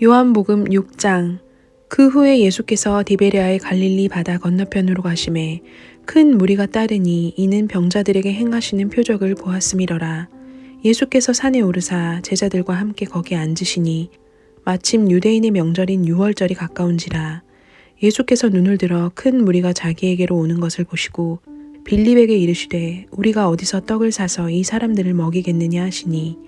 요한복음 6장. 그 후에 예수께서 디베랴의 갈릴리 바다 건너편으로 가심에 큰 무리가 따르니 이는 병자들에게 행하시는 표적을 보았음이러라. 예수께서 산에 오르사 제자들과 함께 거기 앉으시니 마침 유대인의 명절인 유월절이 가까운지라. 예수께서 눈을 들어 큰 무리가 자기에게로 오는 것을 보시고 빌립에게 이르시되 우리가 어디서 떡을 사서 이 사람들을 먹이겠느냐 하시니,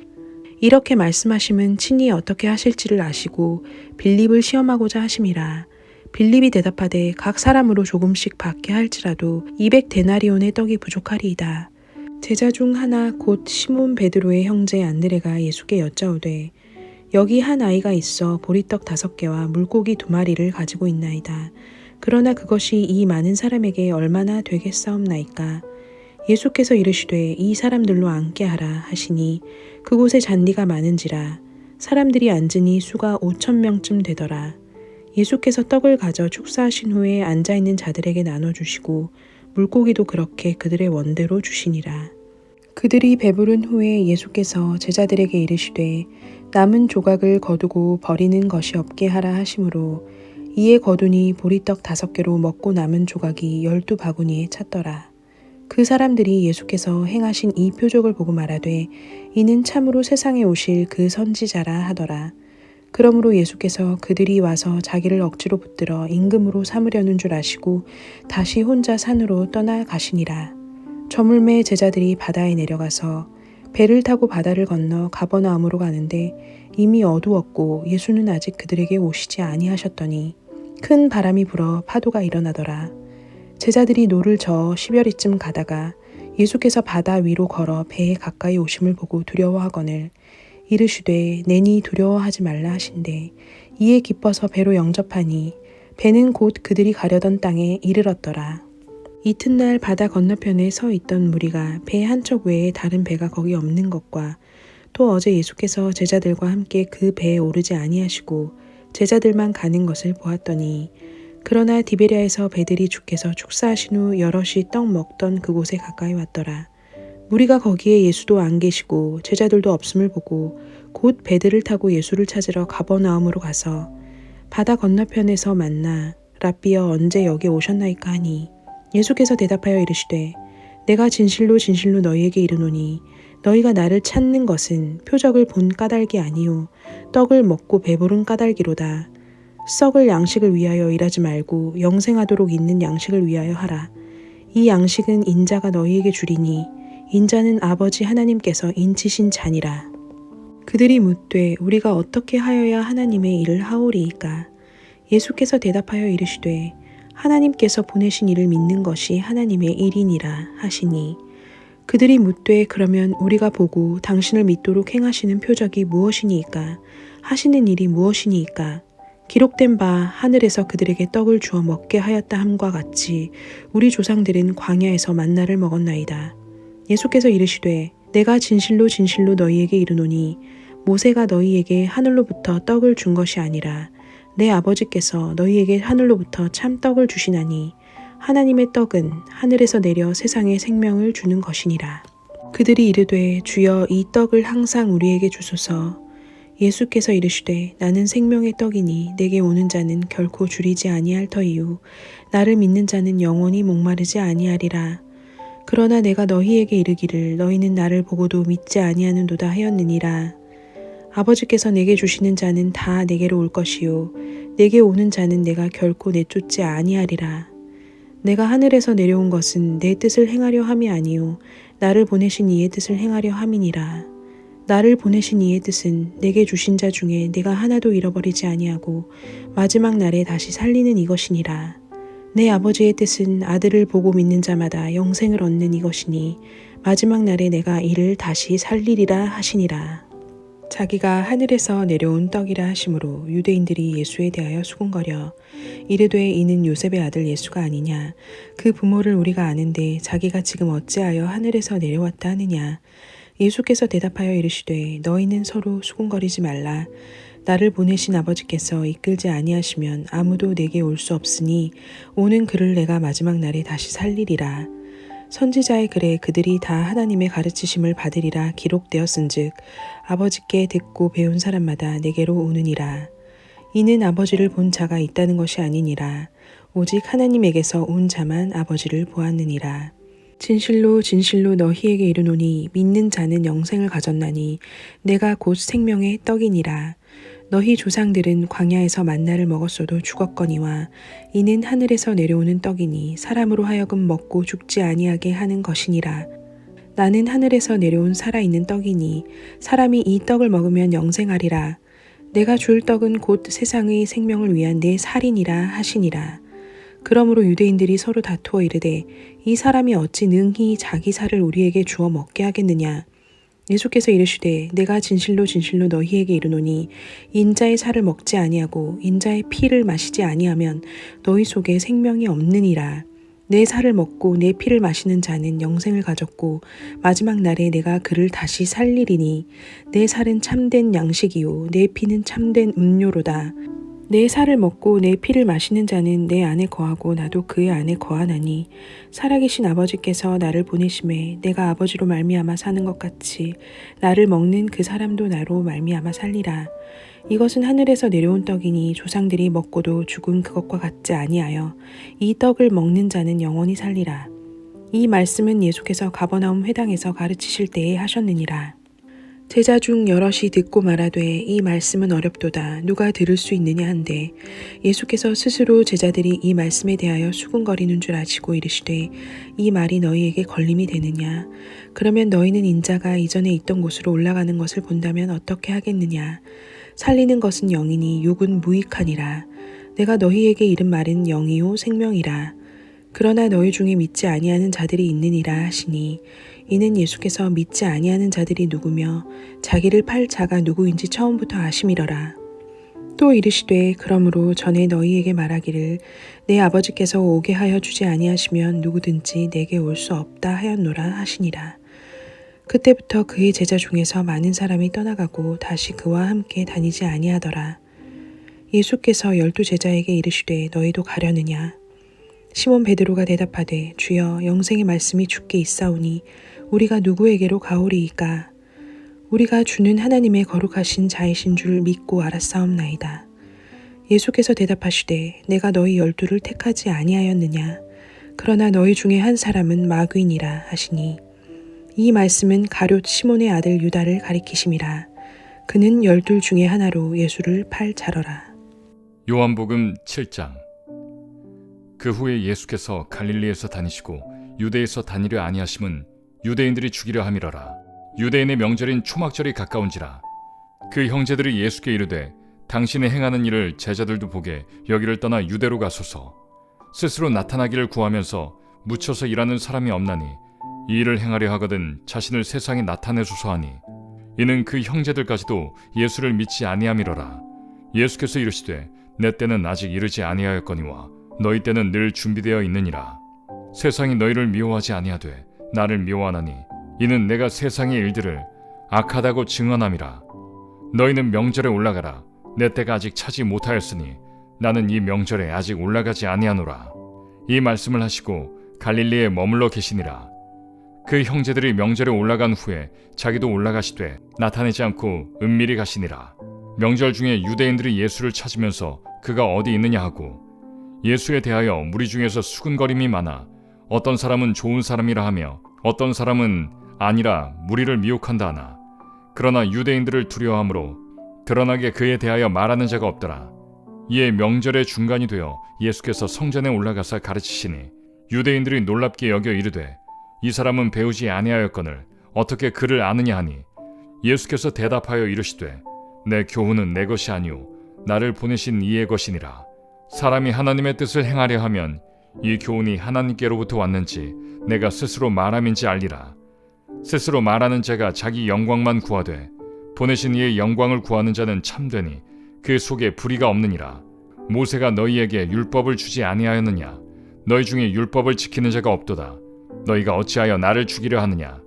이렇게 말씀하심은 친히 어떻게 하실지를 아시고 빌립을 시험하고자 하심이라. 빌립이 대답하되 각 사람으로 조금씩 받게 할지라도 200데나리온의 떡이 부족하리이다. 제자 중 하나 곧 시몬 베드로의 형제 안드레가 예수께 여짜오되 여기 한 아이가 있어 보리떡 5개와 물고기 2마리를 가지고 있나이다. 그러나 그것이 이 많은 사람에게 얼마나 되겠사옵나이까. 예수께서 이르시되 이 사람들로 앉게 하라 하시니 그곳에 잔디가 많은지라. 사람들이 앉으니 수가 5,000명쯤 되더라. 예수께서 떡을 가져 축사하신 후에 앉아있는 자들에게 나눠주시고 물고기도 그렇게 그들의 원대로 주시니라. 그들이 배부른 후에 예수께서 제자들에게 이르시되 남은 조각을 거두고 버리는 것이 없게 하라 하시므로 이에 거두니 보리떡 5개로 먹고 남은 조각이 12바구니에 찼더라. 그 사람들이 예수께서 행하신 이 표적을 보고 말하되 이는 참으로 세상에 오실 그 선지자라 하더라. 그러므로 예수께서 그들이 와서 자기를 억지로 붙들어 임금으로 삼으려는 줄 아시고 다시 혼자 산으로 떠나가시니라. 저물매 제자들이 바다에 내려가서 배를 타고 바다를 건너 가버나움으로 가는데 이미 어두웠고 예수는 아직 그들에게 오시지 아니하셨더니 큰 바람이 불어 파도가 일어나더라. 제자들이 노를 저어 10여리쯤 가다가 예수께서 바다 위로 걸어 배에 가까이 오심을 보고 두려워하거늘 이르시되 내니 두려워하지 말라 하신대 이에 기뻐서 배로 영접하니 배는 곧 그들이 가려던 땅에 이르렀더라. 이튿날 바다 건너편에 서 있던 무리가 배 한 척 외에 다른 배가 거기 없는 것과 또 어제 예수께서 제자들과 함께 그 배에 오르지 아니하시고 제자들만 가는 것을 보았더니, 그러나 디베랴에서 배들이 주께서 축사하신 후 여럿이 떡 먹던 그곳에 가까이 왔더라. 무리가 거기에 예수도 안 계시고 제자들도 없음을 보고 곧 배들을 타고 예수를 찾으러 가버나움으로 가서 바다 건너편에서 만나 랍비여 언제 여기 오셨나이까 하니, 예수께서 대답하여 이르시되 내가 진실로 진실로 너희에게 이르노니 너희가 나를 찾는 것은 표적을 본 까닭이 아니요 떡을 먹고 배부른 까닭이로다. 썩을 양식을 위하여 일하지 말고 영생하도록 있는 양식을 위하여 하라. 이 양식은 인자가 너희에게 주리니 인자는 아버지 하나님께서 인치신 자니라. 그들이 묻되 우리가 어떻게 하여야 하나님의 일을 하오리이까? 예수께서 대답하여 이르시되 하나님께서 보내신 이를 믿는 것이 하나님의 일이니라 하시니, 그들이 묻되 그러면 우리가 보고 당신을 믿도록 행하시는 표적이 무엇이니이까? 하시는 일이 무엇이니이까? 기록된 바 하늘에서 그들에게 떡을 주어 먹게 하였다 함과 같이 우리 조상들은 광야에서 만나를 먹었나이다. 예수께서 이르시되 내가 진실로 진실로 너희에게 이르노니 모세가 너희에게 하늘로부터 떡을 준 것이 아니라 내 아버지께서 너희에게 하늘로부터 참 떡을 주시나니 하나님의 떡은 하늘에서 내려 세상에 생명을 주는 것이니라. 그들이 이르되 주여 이 떡을 항상 우리에게 주소서. 예수께서 이르시되 나는 생명의 떡이니 내게 오는 자는 결코 줄이지 아니할 터이요 나를 믿는 자는 영원히 목마르지 아니하리라. 그러나 내가 너희에게 이르기를 너희는 나를 보고도 믿지 아니하는도다 하였느니라. 아버지께서 내게 주시는 자는 다 내게로 올 것이요 내게 오는 자는 내가 결코 내쫓지 아니하리라. 내가 하늘에서 내려온 것은 내 뜻을 행하려 함이 아니요 나를 보내신 이의 뜻을 행하려 함이니라. 나를 보내신 이의 뜻은 내게 주신 자 중에 내가 하나도 잃어버리지 아니하고 마지막 날에 다시 살리는 이것이니라. 내 아버지의 뜻은 아들을 보고 믿는 자마다 영생을 얻는 이것이니 마지막 날에 내가 이를 다시 살리리라 하시니라. 자기가 하늘에서 내려온 떡이라 하심으로 유대인들이 예수에 대하여 수군거려 이르되 이는 요셉의 아들 예수가 아니냐? 그 부모를 우리가 아는데 자기가 지금 어찌하여 하늘에서 내려왔다 하느냐? 예수께서 대답하여 이르시되 너희는 서로 수군거리지 말라. 나를 보내신 아버지께서 이끌지 아니하시면 아무도 내게 올 수 없으니 오는 그를 내가 마지막 날에 다시 살리리라. 선지자의 글에 그들이 다 하나님의 가르치심을 받으리라 기록되었은즉 아버지께 듣고 배운 사람마다 내게로 오느니라. 이는 아버지를 본 자가 있다는 것이 아니니라. 오직 하나님에게서 온 자만 아버지를 보았느니라. 진실로 진실로 너희에게 이르노니 믿는 자는 영생을 가졌나니 내가 곧 생명의 떡이니라. 너희 조상들은 광야에서 만나를 먹었어도 죽었거니와 이는 하늘에서 내려오는 떡이니 사람으로 하여금 먹고 죽지 아니하게 하는 것이니라. 나는 하늘에서 내려온 살아있는 떡이니 사람이 이 떡을 먹으면 영생하리라. 내가 줄 떡은 곧 세상의 생명을 위한 내 살이니라 하시니라. 그러므로 유대인들이 서로 다투어 이르되 이 사람이 어찌 능히 자기 살을 우리에게 주어 먹게 하겠느냐. 예수께서 이르시되 내가 진실로 진실로 너희에게 이르노니 인자의 살을 먹지 아니하고 인자의 피를 마시지 아니하면 너희 속에 생명이 없느니라. 내 살을 먹고 내 피를 마시는 자는 영생을 가졌고 마지막 날에 내가 그를 다시 살리리니 내 살은 참된 양식이요 내 피는 참된 음료로다. 내 살을 먹고 내 피를 마시는 자는 내 안에 거하고 나도 그의 안에 거하나니 살아계신 아버지께서 나를 보내심에 내가 아버지로 말미암아 사는 것 같이 나를 먹는 그 사람도 나로 말미암아 살리라. 이것은 하늘에서 내려온 떡이니 조상들이 먹고도 죽은 그것과 같지 아니하여 이 떡을 먹는 자는 영원히 살리라. 이 말씀은 예수께서 가버나움 회당에서 가르치실 때에 하셨느니라. 제자 중 여럿이 듣고 말하되 이 말씀은 어렵도다 누가 들을 수 있느냐 한데 예수께서 스스로 제자들이 이 말씀에 대하여 수군거리는 줄 아시고 이르시되 이 말이 너희에게 걸림이 되느냐. 그러면 너희는 인자가 이전에 있던 곳으로 올라가는 것을 본다면 어떻게 하겠느냐. 살리는 것은 영이니 육은 무익하니라. 내가 너희에게 이른 말은 영이요 생명이라. 그러나 너희 중에 믿지 아니하는 자들이 있느니라 하시니 이는 예수께서 믿지 아니하는 자들이 누구며 자기를 팔 자가 누구인지 처음부터 아심이러라. 또 이르시되 그러므로 전에 너희에게 말하기를 내 아버지께서 오게 하여 주지 아니하시면 누구든지 내게 올 수 없다 하였노라 하시니라. 그때부터 그의 제자 중에서 많은 사람이 떠나가고 다시 그와 함께 다니지 아니하더라. 예수께서 12 제자에게 이르시되 너희도 가려느냐. 시몬 베드로가 대답하되 주여 영생의 말씀이 주께 있사오니 우리가 누구에게로 가오리이까. 우리가 주는 하나님의 거룩하신 자이신 줄 믿고 알았사옵나이다. 예수께서 대답하시되 내가 너희 12를 택하지 아니하였느냐. 그러나 너희 중에 한 사람은 마귀니라 하시니 이 말씀은 가룟 시몬의 아들 유다를 가리키심이라. 그는 12 중에 하나로 예수를 팔 자러라. 요한복음 7장. 그 후에 예수께서 갈릴리에서 다니시고 유대에서 다니려 아니하심은 유대인들이 죽이려 함이러라. 유대인의 명절인 초막절이 가까운지라. 그 형제들이 예수께 이르되 당신의 행하는 일을 제자들도 보게 여기를 떠나 유대로 가소서. 스스로 나타나기를 구하면서 묻혀서 일하는 사람이 없나니 이 일을 행하려 하거든 자신을 세상에 나타내소서 하니 이는 그 형제들까지도 예수를 믿지 아니함이러라. 예수께서 이르시되 내 때는 아직 이르지 아니하였거니와 너희 때는 늘 준비되어 있느니라. 세상이 너희를 미워하지 아니하되 나를 미워하나니 이는 내가 세상의 일들을 악하다고 증언함이라. 너희는 명절에 올라가라. 내 때가 아직 차지 못하였으니 나는 이 명절에 아직 올라가지 아니하노라. 이 말씀을 하시고 갈릴리에 머물러 계시니라. 그 형제들이 명절에 올라간 후에 자기도 올라가시되 나타내지 않고 은밀히 가시니라. 명절 중에 유대인들이 예수를 찾으면서 그가 어디 있느냐 하고 예수에 대하여 무리 중에서 수군거림이 많아 어떤 사람은 좋은 사람이라 하며 어떤 사람은 아니라 무리를 미혹한다 하나 그러나 유대인들을 두려워하므로 드러나게 그에 대하여 말하는 자가 없더라. 이에 명절의 중간이 되어 예수께서 성전에 올라가사 가르치시니 유대인들이 놀랍게 여겨 이르되 이 사람은 배우지 아니하였거늘 어떻게 그를 아느냐 하니 예수께서 대답하여 이르시되 내 교훈은 내 것이 아니오 나를 보내신 이의 것이니라. 사람이 하나님의 뜻을 행하려 하면 이 교훈이 하나님께로부터 왔는지 내가 스스로 말함인지 알리라. 스스로 말하는 자가 자기 영광만 구하되 보내신 이의 영광을 구하는 자는 참되니 그 속에 불의가 없느니라. 모세가 너희에게 율법을 주지 아니하였느냐. 너희 중에 율법을 지키는 자가 없도다. 너희가 어찌하여 나를 죽이려 하느냐.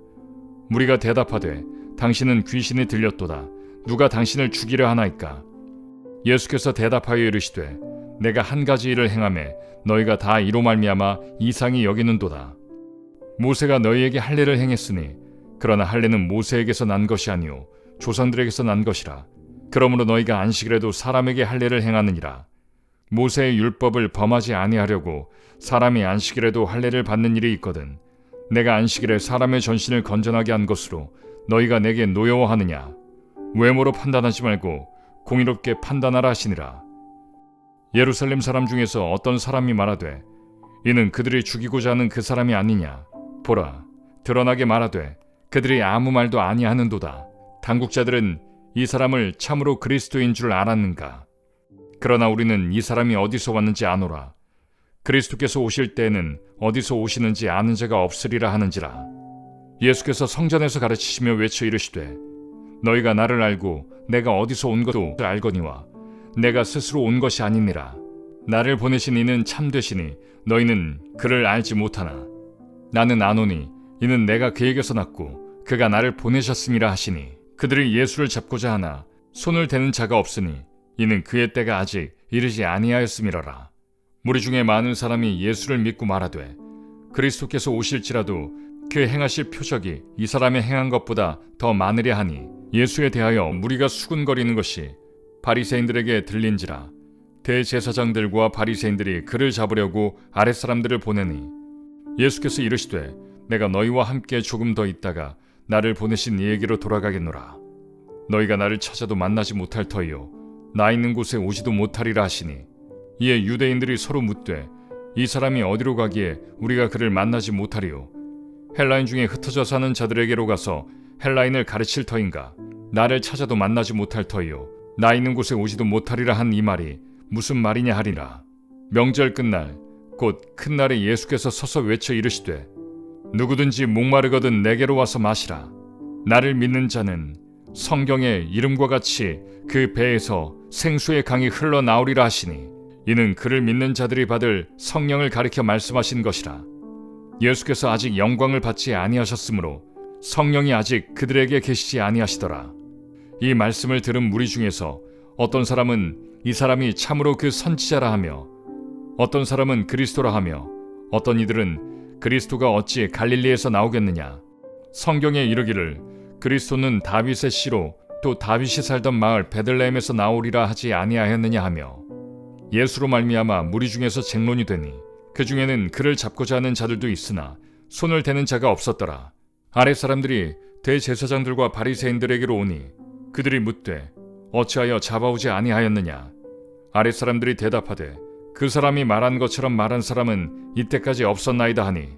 무리가 대답하되 당신은 귀신이 들렸도다. 누가 당신을 죽이려 하나이까. 예수께서 대답하여 이르시되 내가 한 가지 일을 행하매 너희가 다 이로 말미암아 이상히 여기는도다. 모세가 너희에게 할례를 행했으니 그러나 할례는 모세에게서 난 것이 아니오 조상들에게서 난 것이라. 그러므로 너희가 안식일에도 사람에게 할례를 행하느니라. 모세의 율법을 범하지 아니하려고 사람이 안식일에도 할례를 받는 일이 있거든. 내가 안식일에 사람의 전신을 건전하게 한 것으로 너희가 내게 노여워하느냐? 외모로 판단하지 말고 공의롭게 판단하라 하시니라. 예루살렘 사람 중에서 어떤 사람이 말하되 이는 그들이 죽이고자 하는 그 사람이 아니냐? 보라, 드러나게 말하되 그들이 아무 말도 아니하는도다. 당국자들은 이 사람을 참으로 그리스도인 줄 알았는가? 그러나 우리는 이 사람이 어디서 왔는지 아노라. 그리스도께서 오실 때에는 어디서 오시는지 아는 자가 없으리라 하는지라. 예수께서 성전에서 가르치시며 외쳐 이르시되 너희가 나를 알고 내가 어디서 온 것도 알거니와 내가 스스로 온 것이 아니니라. 나를 보내신 이는 참되시니 너희는 그를 알지 못하나 나는 아노니 이는 내가 그에게서 났고 그가 나를 보내셨음이라 하시니 그들이 예수를 잡고자 하나 손을 대는 자가 없으니 이는 그의 때가 아직 이르지 아니하였음이로라. 무리 중에 많은 사람이 예수를 믿고 말하되 그리스도께서 오실지라도 그 행하실 표적이 이 사람의 행한 것보다 더 많으랴 하니 예수에 대하여 무리가 수군거리는 것이 바리새인들에게 들린지라. 대제사장들과 바리새인들이 그를 잡으려고 아랫사람들을 보내니 예수께서 이르시되 내가 너희와 함께 조금 더 있다가 나를 보내신 이에게로 돌아가겠노라. 너희가 나를 찾아도 만나지 못할 터이요 나 있는 곳에 오지도 못하리라 하시니 이에 유대인들이 서로 묻되 이 사람이 어디로 가기에 우리가 그를 만나지 못하리요? 헬라인 중에 흩어져 사는 자들에게로 가서 헬라인을 가르칠 터인가? 나를 찾아도 만나지 못할 터이요 나 있는 곳에 오지도 못하리라 한 이 말이 무슨 말이냐 하리라. 명절 끝날 곧 큰 날에 예수께서 서서 외쳐 이르시되 누구든지 목마르거든 내게로 와서 마시라. 나를 믿는 자는 성경의 이름과 같이 그 배에서 생수의 강이 흘러나오리라 하시니 이는 그를 믿는 자들이 받을 성령을 가리켜 말씀하신 것이라. 예수께서 아직 영광을 받지 아니하셨으므로 성령이 아직 그들에게 계시지 아니하시더라. 이 말씀을 들은 무리 중에서 어떤 사람은 이 사람이 참으로 그 선지자라 하며 어떤 사람은 그리스도라 하며 어떤 이들은 그리스도가 어찌 갈릴리에서 나오겠느냐? 성경에 이르기를 그리스도는 다윗의 씨로 또 다윗이 살던 마을 베들레헴에서 나오리라 하지 아니하였느냐 하며 예수로 말미암아 무리 중에서 쟁론이 되니 그 중에는 그를 잡고자 하는 자들도 있으나 손을 대는 자가 없었더라. 아랫사람들이 대제사장들과 바리새인들에게로 오니 그들이 묻되 어찌하여 잡아오지 아니하였느냐? 아랫사람들이 대답하되 그 사람이 말한 것처럼 말한 사람은 이때까지 없었나이다 하니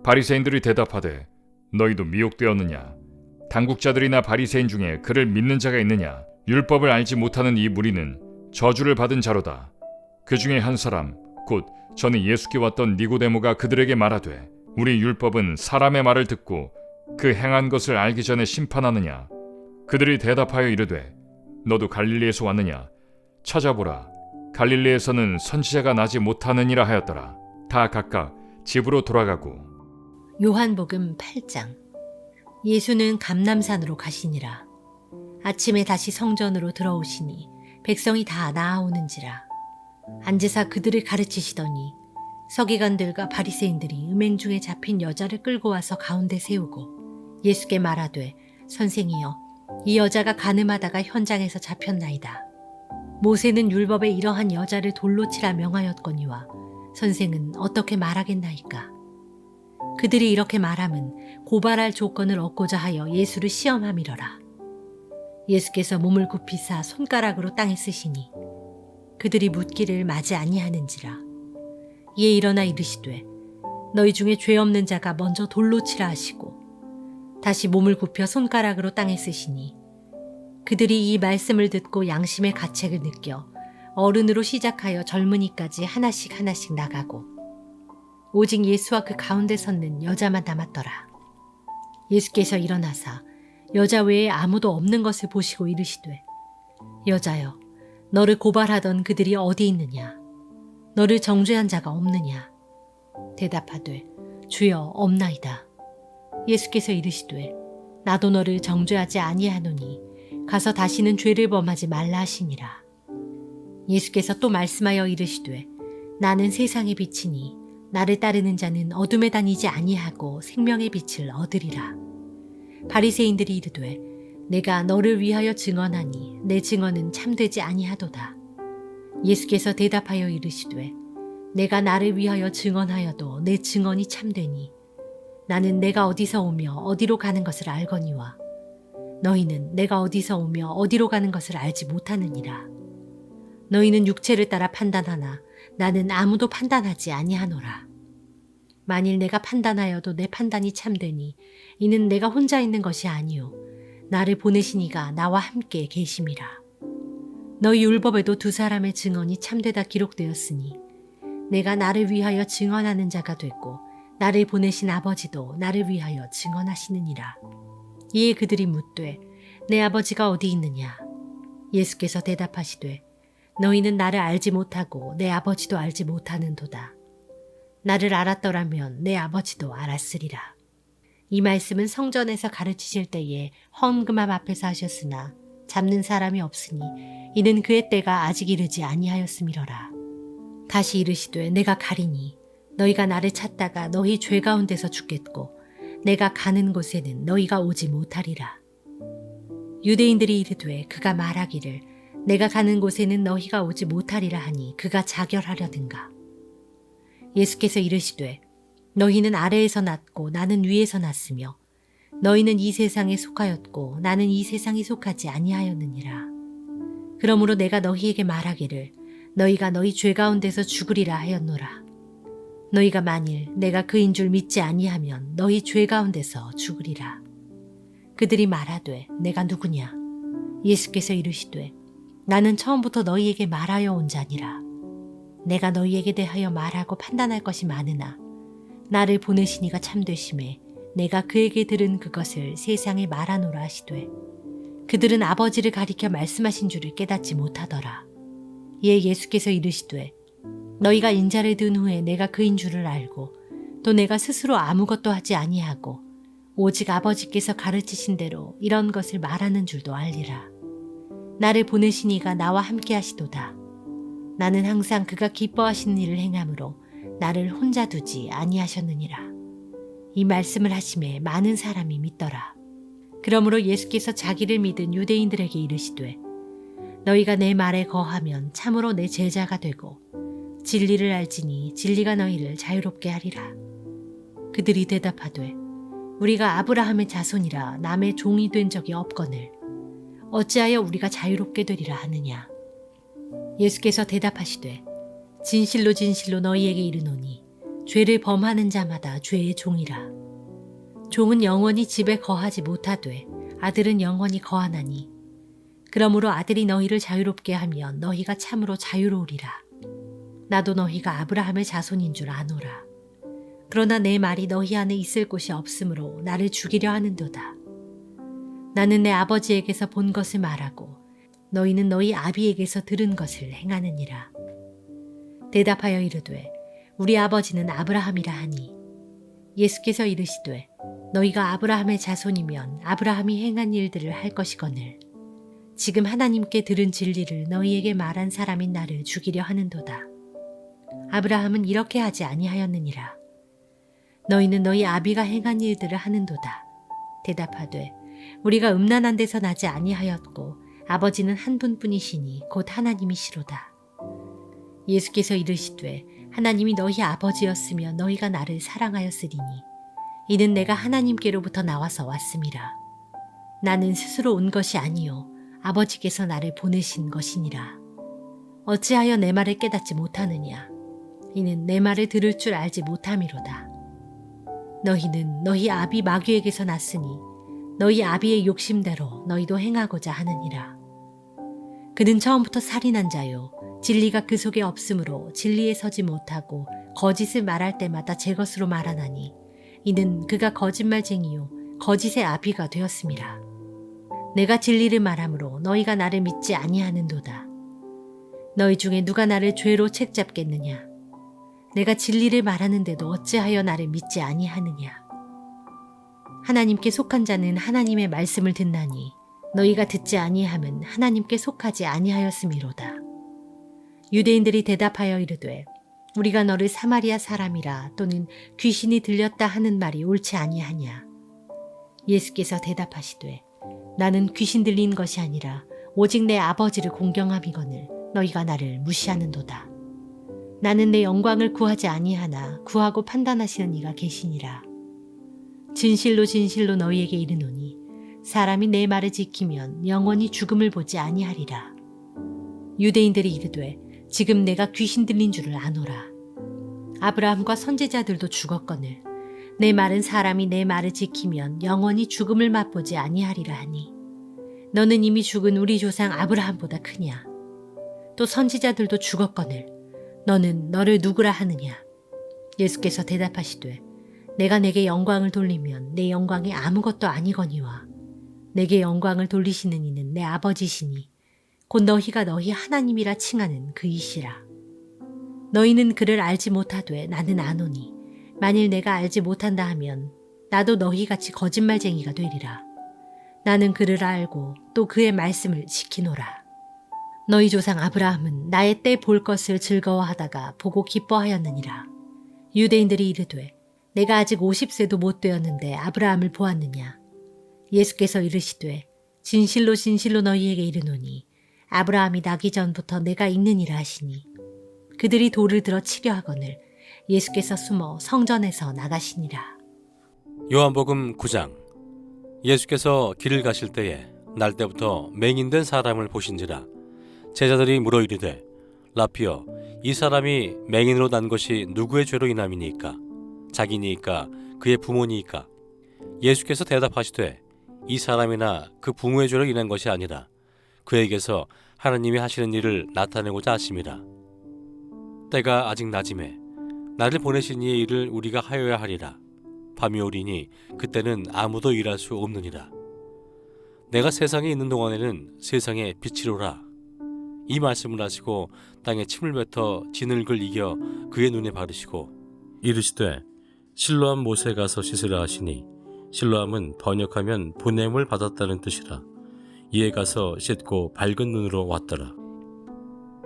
바리새인들이 대답하되 너희도 미혹되었느냐? 당국자들이나 바리새인 중에 그를 믿는 자가 있느냐? 율법을 알지 못하는 이 무리는 저주를 받은 자로다. 그 중에 한 사람 곧 전에 예수께 왔던 니고데모가 그들에게 말하되 우리 율법은 사람의 말을 듣고 그 행한 것을 알기 전에 심판하느냐? 그들이 대답하여 이르되 너도 갈릴리에서 왔느냐? 찾아보라. 갈릴리에서는 선지자가 나지 못하느니라 하였더라. 다 각각 집으로 돌아가고. 요한복음 8장. 예수는 감람산으로 가시니라. 아침에 다시 성전으로 들어오시니 백성이 다 나아오는지라. 앉으사 그들을 가르치시더니 서기관들과 바리새인들이 음행 중에 잡힌 여자를 끌고 와서 가운데 세우고 예수께 말하되 선생이여 이 여자가 간음하다가 현장에서 잡혔나이다. 모세는 율법에 이러한 여자를 돌로 치라 명하였거니와 선생은 어떻게 말하겠나이까? 그들이 이렇게 말함은 고발할 조건을 얻고자 하여 예수를 시험함이러라. 예수께서 몸을 굽히사 손가락으로 땅에 쓰시니 그들이 묻기를 마지 아니하는지라. 이에 일어나 이르시되 너희 중에 죄 없는 자가 먼저 돌로 치라 하시고 다시 몸을 굽혀 손가락으로 땅에 쓰시니 그들이 이 말씀을 듣고 양심의 가책을 느껴 어른으로 시작하여 젊은이까지 하나씩 하나씩 나가고 오직 예수와 그 가운데 섰는 여자만 남았더라. 예수께서 일어나사 여자 외에 아무도 없는 것을 보시고 이르시되 여자여 너를 고발하던 그들이 어디 있느냐? 너를 정죄한 자가 없느냐? 대답하되 주여 없나이다. 예수께서 이르시되 나도 너를 정죄하지 아니하노니 가서 다시는 죄를 범하지 말라 하시니라. 예수께서 또 말씀하여 이르시되 나는 세상의 빛이니 나를 따르는 자는 어둠에 다니지 아니하고 생명의 빛을 얻으리라. 바리새인들이 이르되 내가 너를 위하여 증언하니 내 증언은 참되지 아니하도다. 예수께서 대답하여 이르시되 내가 나를 위하여 증언하여도 내 증언이 참되니 나는 내가 어디서 오며 어디로 가는 것을 알거니와 너희는 내가 어디서 오며 어디로 가는 것을 알지 못하느니라. 너희는 육체를 따라 판단하나 나는 아무도 판단하지 아니하노라. 만일 내가 판단하여도 내 판단이 참되니 이는 내가 혼자 있는 것이 아니요 나를 보내신 이가 나와 함께 계심이라. 너희 율법에도 두 사람의 증언이 참되다 기록되었으니 내가 나를 위하여 증언하는 자가 됐고 나를 보내신 아버지도 나를 위하여 증언하시느니라. 이에 그들이 묻되 내 아버지가 어디 있느냐? 예수께서 대답하시되 너희는 나를 알지 못하고 내 아버지도 알지 못하는도다. 나를 알았더라면 내 아버지도 알았으리라. 이 말씀은 성전에서 가르치실 때에 헌금함 앞에서 하셨으나 잡는 사람이 없으니 이는 그의 때가 아직 이르지 아니하였음이러라. 다시 이르시되 내가 가리니 너희가 나를 찾다가 너희 죄 가운데서 죽겠고 내가 가는 곳에는 너희가 오지 못하리라. 유대인들이 이르되 그가 말하기를 내가 가는 곳에는 너희가 오지 못하리라 하니 그가 자결하려든가. 예수께서 이르시되 너희는 아래에서 났고 나는 위에서 났으며 너희는 이 세상에 속하였고 나는 이 세상에 속하지 아니하였느니라. 그러므로 내가 너희에게 말하기를 너희가 너희 죄 가운데서 죽으리라 하였노라. 너희가 만일 내가 그인 줄 믿지 아니하면 너희 죄 가운데서 죽으리라. 그들이 말하되 내가 누구냐? 예수께서 이르시되 나는 처음부터 너희에게 말하여 온 자니라. 내가 너희에게 대하여 말하고 판단할 것이 많으나 나를 보내신 이가 참되심에 내가 그에게 들은 그것을 세상에 말하노라 하시되 그들은 아버지를 가리켜 말씀하신 줄을 깨닫지 못하더라. 이에 예수께서 이르시되 너희가 인자를 든 후에 내가 그인 줄을 알고 또 내가 스스로 아무것도 하지 아니하고 오직 아버지께서 가르치신 대로 이런 것을 말하는 줄도 알리라. 나를 보내신 이가 나와 함께 하시도다. 나는 항상 그가 기뻐하시는 일을 행함으로 나를 혼자 두지 아니하셨느니라. 이 말씀을 하심에 많은 사람이 믿더라. 그러므로 예수께서 자기를 믿은 유대인들에게 이르시되 너희가 내 말에 거하면 참으로 내 제자가 되고 진리를 알지니 진리가 너희를 자유롭게 하리라. 그들이 대답하되 우리가 아브라함의 자손이라 남의 종이 된 적이 없거늘 어찌하여 우리가 자유롭게 되리라 하느냐. 예수께서 대답하시되 진실로 진실로 너희에게 이르노니 죄를 범하는 자마다 죄의 종이라. 종은 영원히 집에 거하지 못하되 아들은 영원히 거하나니 그러므로 아들이 너희를 자유롭게 하면 너희가 참으로 자유로우리라. 나도 너희가 아브라함의 자손인 줄 아노라. 그러나 내 말이 너희 안에 있을 곳이 없으므로 나를 죽이려 하는도다. 나는 내 아버지에게서 본 것을 말하고 너희는 너희 아비에게서 들은 것을 행하느니라. 대답하여 이르되 우리 아버지는 아브라함이라 하니 예수께서 이르시되 너희가 아브라함의 자손이면 아브라함이 행한 일들을 할 것이거늘 지금 하나님께 들은 진리를 너희에게 말한 사람인 나를 죽이려 하는도다. 아브라함은 이렇게 하지 아니하였느니라. 너희는 너희 아비가 행한 일들을 하는도다. 대답하되 우리가 음란한 데서 나지 아니하였고 아버지는 한 분뿐이시니 곧 하나님이시로다. 예수께서 이르시되 하나님이 너희 아버지였으면 너희가 나를 사랑하였으리니 이는 내가 하나님께로부터 나와서 왔음이라. 나는 스스로 온 것이 아니요 아버지께서 나를 보내신 것이니라. 어찌하여 내 말을 깨닫지 못하느냐. 이는 내 말을 들을 줄 알지 못함이로다. 너희는 너희 아비 마귀에게서 났으니 너희 아비의 욕심대로 너희도 행하고자 하느니라. 그는 처음부터 살인한 자요 진리가 그 속에 없으므로 진리에 서지 못하고 거짓을 말할 때마다 제 것으로 말하나니 이는 그가 거짓말쟁이요 거짓의 아비가 되었음이라. 내가 진리를 말하므로 너희가 나를 믿지 아니하는도다. 너희 중에 누가 나를 죄로 책잡겠느냐. 내가 진리를 말하는데도 어찌하여 나를 믿지 아니하느냐. 하나님께 속한 자는 하나님의 말씀을 듣나니 너희가 듣지 아니함은 하나님께 속하지 아니하였음이로다. 유대인들이 대답하여 이르되 우리가 너를 사마리아 사람이라 또는 귀신이 들렸다 하는 말이 옳지 아니하냐. 예수께서 대답하시되 나는 귀신 들린 것이 아니라 오직 내 아버지를 공경함이거늘 너희가 나를 무시하는도다. 나는 내 영광을 구하지 아니하나 구하고 판단하시는 이가 계시니라. 진실로 진실로 너희에게 이르노니 사람이 내 말을 지키면 영원히 죽음을 보지 아니하리라. 유대인들이 이르되 지금 내가 귀신 들린 줄을 아노라. 아브라함과 선지자들도 죽었거늘 내 말은 사람이 내 말을 지키면 영원히 죽음을 맛보지 아니하리라 하니 너는 이미 죽은 우리 조상 아브라함보다 크냐? 또 선지자들도 죽었거늘 너는 너를 누구라 하느냐? 예수께서 대답하시되 내가 내게 영광을 돌리면 내 영광이 아무것도 아니거니와 내게 영광을 돌리시는 이는 내 아버지시니 곧 너희가 너희 하나님이라 칭하는 그이시라. 너희는 그를 알지 못하되 나는 아노니 만일 내가 알지 못한다 하면 나도 너희같이 거짓말쟁이가 되리라. 나는 그를 알고 또 그의 말씀을 지키노라. 너희 조상 아브라함은 나의 때 볼 것을 즐거워하다가 보고 기뻐하였느니라. 유대인들이 이르되 내가 아직 50세도 못 되었는데 아브라함을 보았느냐? 예수께서 이르시되 진실로 진실로 너희에게 이르노니 아브라함이 나기 전부터 내가 있느니라 하시니 그들이 돌을 들어 치려 하거늘 예수께서 숨어 성전에서 나가시니라. 요한복음 9장. 예수께서 길을 가실 때에 날 때부터 맹인된 사람을 보신지라. 제자들이 물어 이르되 라피어 이 사람이 맹인으로 난 것이 누구의 죄로 인함이니까? 자기니까 그의 부모니까? 예수께서 대답하시되 이 사람이나 그 부모의 죄로 인한 것이 아니라 그에게서 하나님이 하시는 일을 나타내고자 하심이라. 때가 아직 낮음에 나를 보내신 이의 일을 우리가 하여야 하리라. 밤이 오리니 그때는 아무도 일할 수 없느니라. 내가 세상에 있는 동안에는 세상의 빛이로라. 이 말씀을 하시고 땅에 침을 뱉어 진흙을 이겨 그의 눈에 바르시고 이르시되 실로암 못에 가서 씻으라 하시니 실로암은 번역하면 보냄을 받았다는 뜻이라. 이에 가서 씻고 밝은 눈으로 왔더라.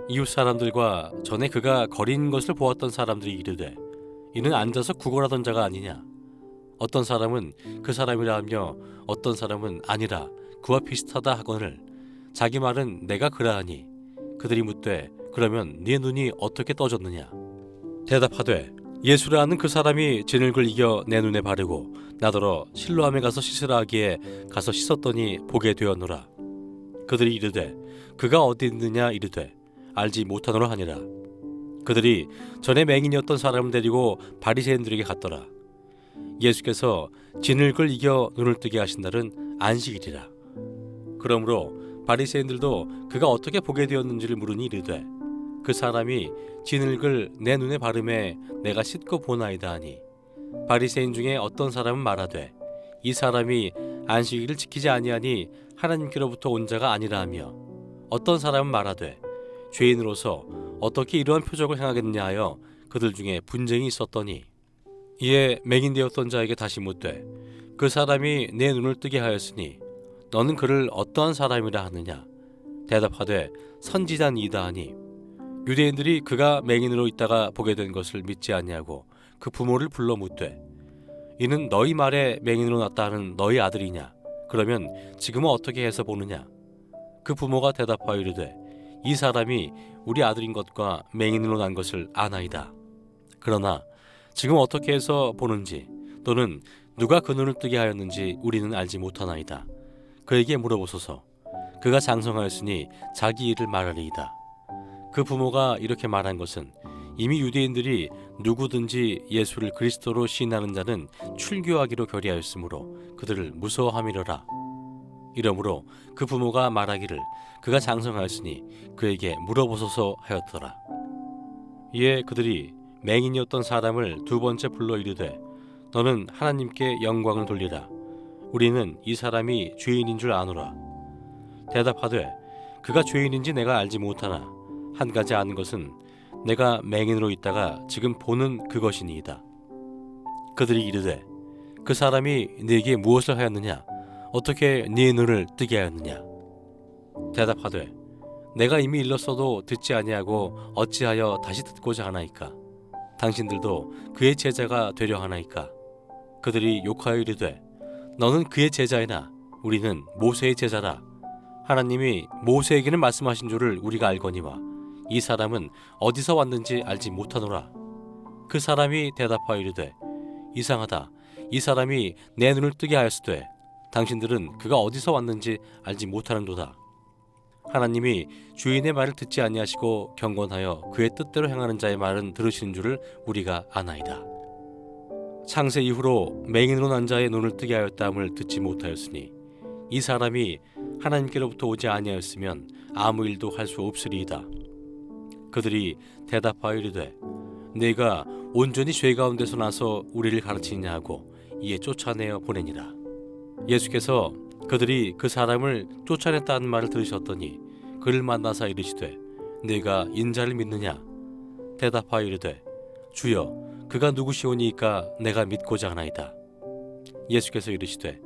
이웃 사람들과 전에 그가 거린 것을 보았던 사람들이 이르되 이는 앉아서 구걸하던 자가 아니냐? 어떤 사람은 그 사람이라 하며 어떤 사람은 아니라 그와 비슷하다 하거늘 자기 말은 내가 그라하니 그들이 묻되 그러면 네 눈이 어떻게 떠졌느냐? 대답하되 예수라 하는 그 사람이 진흙을 이겨 내 눈에 바르고 나더러 실로암에 가서 씻으라 하기에 가서 씻었더니 보게 되었노라. 그들이 이르되 그가 어디 있느냐 이르되 알지 못하노라 하니라. 그들이 전에 맹인이었던 사람을 데리고 바리새인들에게 갔더라. 예수께서 진흙을 이겨 눈을 뜨게 하신 날은 안식일이라. 그러므로 바리새인들도 그가 어떻게 보게 되었는지를 물으니 이르되 그 사람이 진흙을 내 눈에 바르매 내가 씻고 보나이다 하니 바리새인 중에 어떤 사람은 말하되 이 사람이 안식일을 지키지 아니하니 하나님께로부터 온 자가 아니라 하며 어떤 사람은 말하되 죄인으로서 어떻게 이러한 표적을 행하겠느냐 하여 그들 중에 분쟁이 있었더니 이에 맹인되었던 자에게 다시 묻되 그 사람이 내 눈을 뜨게 하였으니 너는 그를 어떠한 사람이라 하느냐? 대답하되 선지자니이다 하니 유대인들이 그가 맹인으로 있다가 보게 된 것을 믿지 아니하고 그 부모를 불러 묻되 이는 너희 말에 맹인으로 났다 하는 너희 아들이냐? 그러면 지금은 어떻게 해서 보느냐? 그 부모가 대답하여 이르되 이 사람이 우리 아들인 것과 맹인으로 난 것을 아나이다. 그러나 지금 어떻게 해서 보는지 또는 누가 그 눈을 뜨게 하였는지 우리는 알지 못하나이다. 그에게 물어보소서. 그가 장성하였으니 자기 일을 말하리이다. 그 부모가 이렇게 말한 것은 이미 유대인들이 누구든지 예수를 그리스도로 시인하는 자는 출교하기로 결의하였으므로 그들을 무서워함이로라. 이러므로 그 부모가 말하기를 그가 장성하였으니 그에게 물어보소서 하였더라. 이에 그들이 맹인이었던 사람을 두 번째 불러 이르되 너는 하나님께 영광을 돌리라. 우리는 이 사람이 죄인인 줄 아노라. 대답하되 그가 죄인인지 내가 알지 못하나 한 가지 아는 것은 내가 맹인으로 있다가 지금 보는 그것이니이다. 그들이 이르되 그 사람이 네게 무엇을 하였느냐? 어떻게 네 눈을 뜨게 하였느냐? 대답하되 내가 이미 일렀어도 듣지 아니하고 어찌하여 다시 듣고자 하나이까? 당신들도 그의 제자가 되려 하나이까? 그들이 욕하여 이르되 너는 그의 제자이나 우리는 모세의 제자라. 하나님이 모세에게는 말씀하신 줄을 우리가 알거니와 이 사람은 어디서 왔는지 알지 못하노라. 그 사람이 대답하여 이르되 이상하다. 이 사람이 내 눈을 뜨게 하였으되 당신들은 그가 어디서 왔는지 알지 못하는도다. 하나님이 주인의 말을 듣지 아니하시고 경건하여 그의 뜻대로 행하는 자의 말은 들으시는 줄을 우리가 아나이다. 창세 이후로 맹인으로 난 자의 눈을 뜨게 하였다함을 듣지 못하였으니 이 사람이 하나님께로부터 오지 아니하였으면 아무 일도 할 수 없으리이다. 그들이 대답하여 이르되 네가 온전히 죄 가운데서 나서 우리를 가르치느냐 하고 이에 쫓아내어 보내니라. 예수께서 그들이 그 사람을 쫓아냈다는 말을 들으셨더니 그를 만나사 이르시되 네가 인자를 믿느냐? 대답하여 이르되 주여 그가 누구시오니이까 내가 믿고자 하나이다. 예수께서 이르시되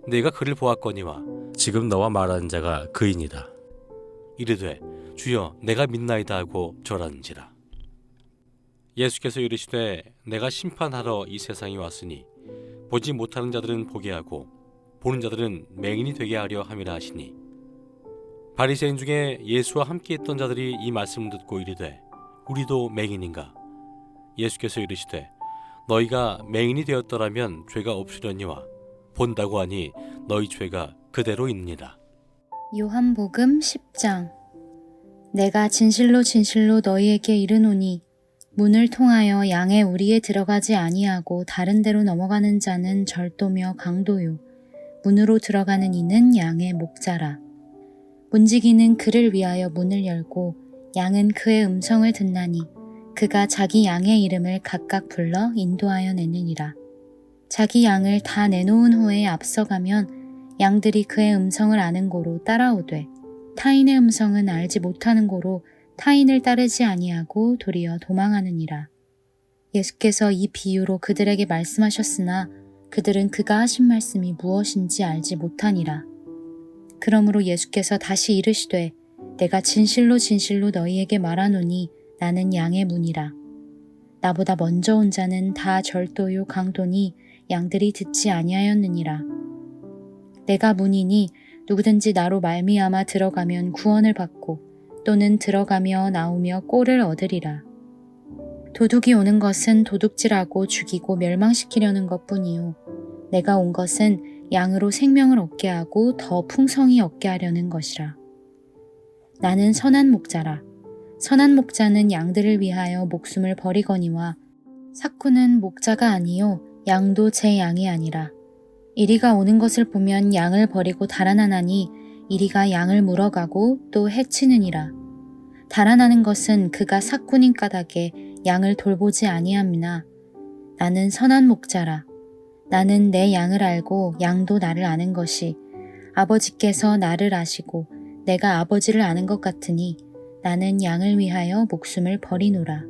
네가 그를 보았거니와 지금 너와 말하는 자가 그이니라. 이르되 주여 내가 믿나이다 하고 절하는지라. 예수께서 이르시되 내가 심판하러 이 세상에 왔으니 보지 못하는 자들은 보게 하고 보는 자들은 맹인이 되게 하려 함이라 하시니 바리새인 중에 예수와 함께 있던 자들이 이 말씀을 듣고 이르되 우리도 맹인인가? 예수께서 이르시되 너희가 맹인이 되었더라면 죄가 없으려니와 본다고 하니 너희 죄가 그대로 있느니라. 요한복음 10장. 내가 진실로 진실로 너희에게 이르노니 문을 통하여 양의 우리에 들어가지 아니하고 다른 데로 넘어가는 자는 절도며 강도요 문으로 들어가는 이는 양의 목자라. 문지기는 그를 위하여 문을 열고 양은 그의 음성을 듣나니 그가 자기 양의 이름을 각각 불러 인도하여 내느니라. 자기 양을 다 내놓은 후에 앞서가면 양들이 그의 음성을 아는 고로 따라오되 타인의 음성은 알지 못하는 고로 타인을 따르지 아니하고 도리어 도망하느니라. 예수께서 이 비유로 그들에게 말씀하셨으나 그들은 그가 하신 말씀이 무엇인지 알지 못하니라. 그러므로 예수께서 다시 이르시되 내가 진실로 진실로 너희에게 말하노니 나는 양의 문이라. 나보다 먼저 온 자는 다 절도요 강도니 양들이 듣지 아니하였느니라. 내가 문이니 누구든지 나로 말미암아 들어가면 구원을 받고 또는 들어가며 나오며 꼴을 얻으리라. 도둑이 오는 것은 도둑질하고 죽이고 멸망시키려는 것뿐이요 내가 온 것은 양으로 생명을 얻게 하고 더 풍성히 얻게 하려는 것이라. 나는 선한 목자라. 선한 목자는 양들을 위하여 목숨을 버리거니와 삭구는 목자가 아니요 양도 제 양이 아니라. 이리가 오는 것을 보면 양을 버리고 달아나나니 이리가 양을 물어가고 또 해치느니라. 달아나는 것은 그가 삭구님 까닭에 양을 돌보지 아니함이나 나는 선한 목자라. 나는 내 양을 알고 양도 나를 아는 것이 아버지께서 나를 아시고 내가 아버지를 아는 것 같으니 나는 양을 위하여 목숨을 버리노라.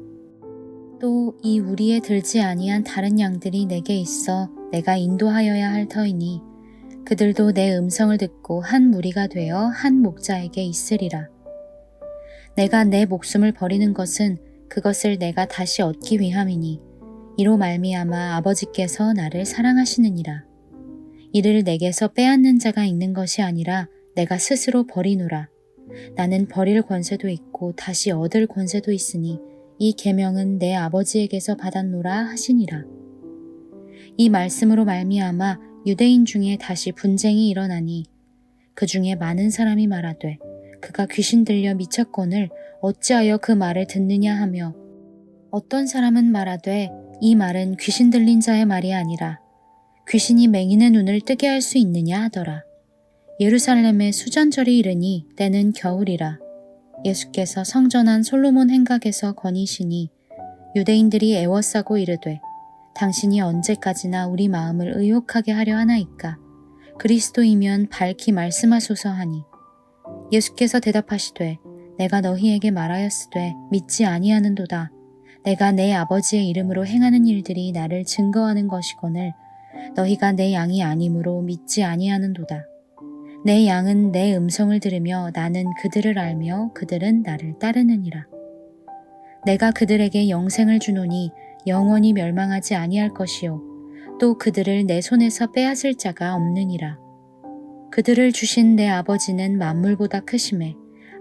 또 이 우리에 들지 아니한 다른 양들이 내게 있어 내가 인도하여야 할 터이니 그들도 내 음성을 듣고 한 무리가 되어 한 목자에게 있으리라. 내가 내 목숨을 버리는 것은 그것을 내가 다시 얻기 위함이니 이로 말미암아 아버지께서 나를 사랑하시느니라. 이를 내게서 빼앗는 자가 있는 것이 아니라 내가 스스로 버리노라. 나는 버릴 권세도 있고 다시 얻을 권세도 있으니 이 계명은 내 아버지에게서 받았노라 하시니라. 이 말씀으로 말미암아 유대인 중에 다시 분쟁이 일어나니 그 중에 많은 사람이 말하되 그가 귀신 들려 미쳤거늘 어찌하여 그 말을 듣느냐 하며 어떤 사람은 말하되 이 말은 귀신 들린 자의 말이 아니라 귀신이 맹인의 눈을 뜨게 할 수 있느냐 하더라. 예루살렘에 수전절이 이르니 때는 겨울이라. 예수께서 성전한 솔로몬 행각에서 거니시니 유대인들이 애워싸고 이르되 당신이 언제까지나 우리 마음을 의혹하게 하려 하나이까? 그리스도이면 밝히 말씀하소서 하니 예수께서 대답하시되 내가 너희에게 말하였으되 믿지 아니하는도다. 내가 내 아버지의 이름으로 행하는 일들이 나를 증거하는 것이거늘 너희가 내 양이 아니므로 믿지 아니하는도다. 내 양은 내 음성을 들으며 나는 그들을 알며 그들은 나를 따르느니라. 내가 그들에게 영생을 주노니 영원히 멸망하지 아니할 것이요 또 그들을 내 손에서 빼앗을 자가 없느니라. 그들을 주신 내 아버지는 만물보다 크심에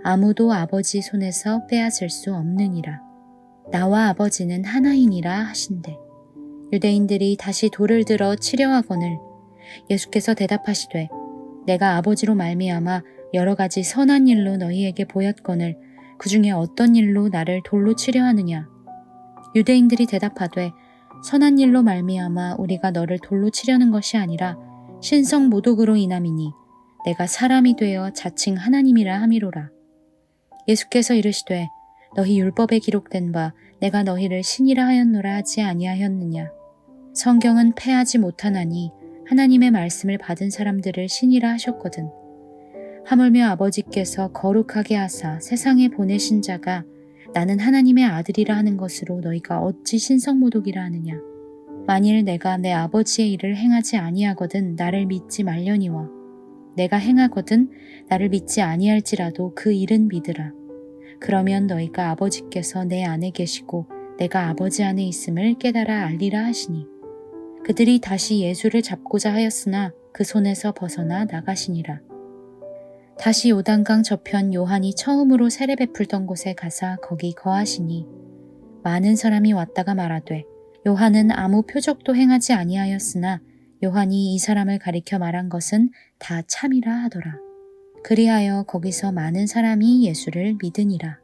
아무도 아버지 손에서 빼앗을 수 없느니라. 나와 아버지는 하나이니라 하신대. 유대인들이 다시 돌을 들어 치려 하거늘 예수께서 대답하시되 내가 아버지로 말미암아 여러 가지 선한 일로 너희에게 보였거늘 그 중에 어떤 일로 나를 돌로 치려 하느냐. 유대인들이 대답하되 선한 일로 말미암아 우리가 너를 돌로 치려는 것이 아니라 신성 모독으로 인함이니 내가 사람이 되어 자칭 하나님이라 함이로라. 예수께서 이르시되 너희 율법에 기록된 바 내가 너희를 신이라 하였노라 하지 아니하였느냐. 성경은 패하지 못하나니 하나님의 말씀을 받은 사람들을 신이라 하셨거든. 하물며 아버지께서 거룩하게 하사 세상에 보내신 자가 나는 하나님의 아들이라 하는 것으로 너희가 어찌 신성모독이라 하느냐. 만일 내가 내 아버지의 일을 행하지 아니하거든 나를 믿지 말려니와 내가 행하거든 나를 믿지 아니할지라도 그 일은 믿으라. 그러면 너희가 아버지께서 내 안에 계시고 내가 아버지 안에 있음을 깨달아 알리라 하시니 그들이 다시 예수를 잡고자 하였으나 그 손에서 벗어나 나가시니라. 다시 요단강 저편 요한이 처음으로 세례 베풀던 곳에 가사 거기 거하시니 많은 사람이 왔다가 말하되 요한은 아무 표적도 행하지 아니하였으나 요한이 이 사람을 가리켜 말한 것은 다 참이라 하더라. 그리하여 거기서 많은 사람이 예수를 믿으니라.